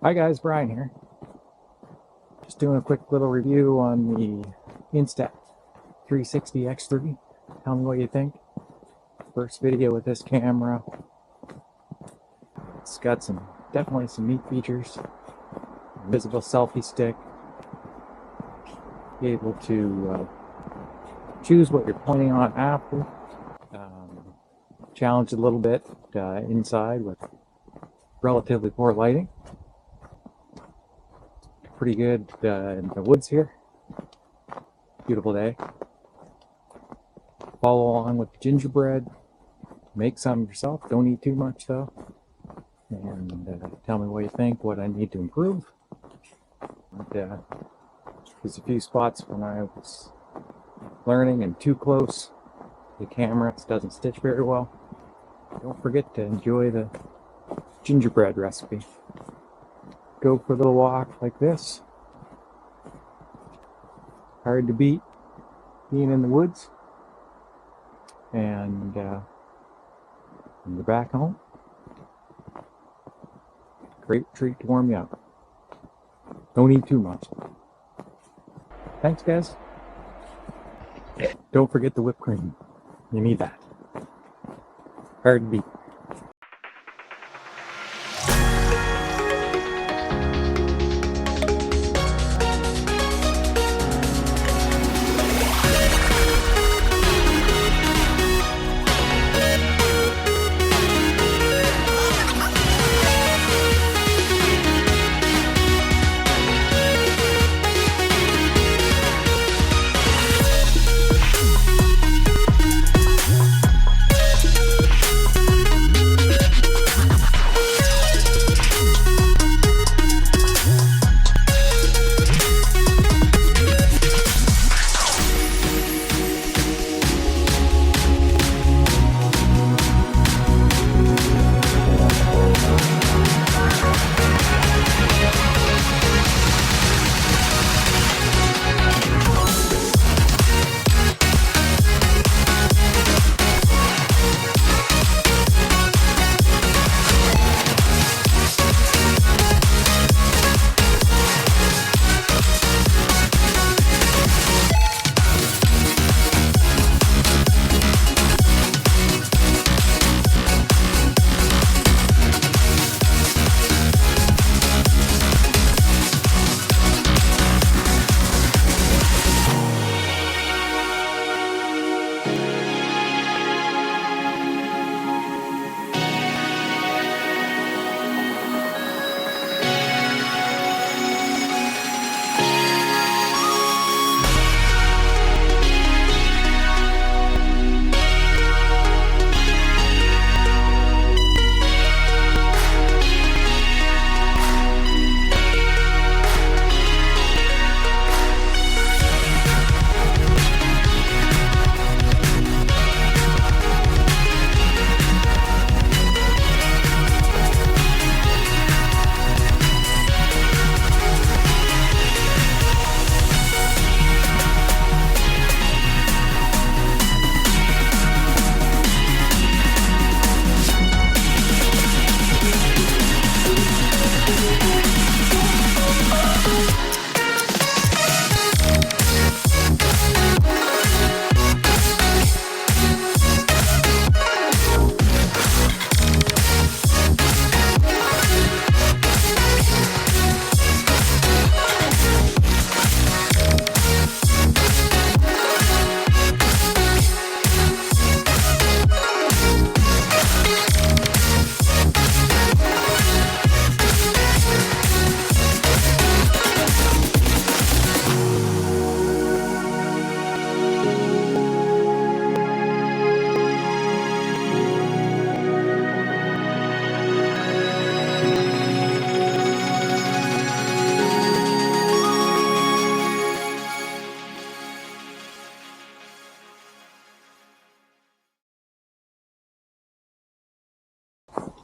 Hi guys, Brian here. Just doing a quick little review on the Insta360 X3. Tell me what you think. First video with this camera. It's got definitely some neat features. Visible selfie stick. Be able to choose what you're pointing on after. Challenged a little bit inside with relatively poor lighting. Pretty good in the woods here. Beautiful day. Follow along with the gingerbread. Make some yourself. Don't eat too much though. And tell me what you think, what I need to improve. And, there's a few spots when I was learning and too close. The camera doesn't stitch very well. Don't forget to enjoy the gingerbread recipe. Go for a little walk like this. Hard to beat being in the woods. And when you're back home, great treat to warm you up. Don't eat too much. Thanks, guys. Don't forget the whipped cream. You need that. Hard to beat.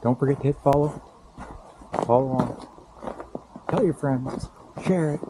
Don't forget to hit follow. Follow on. Tell your friends. Share it.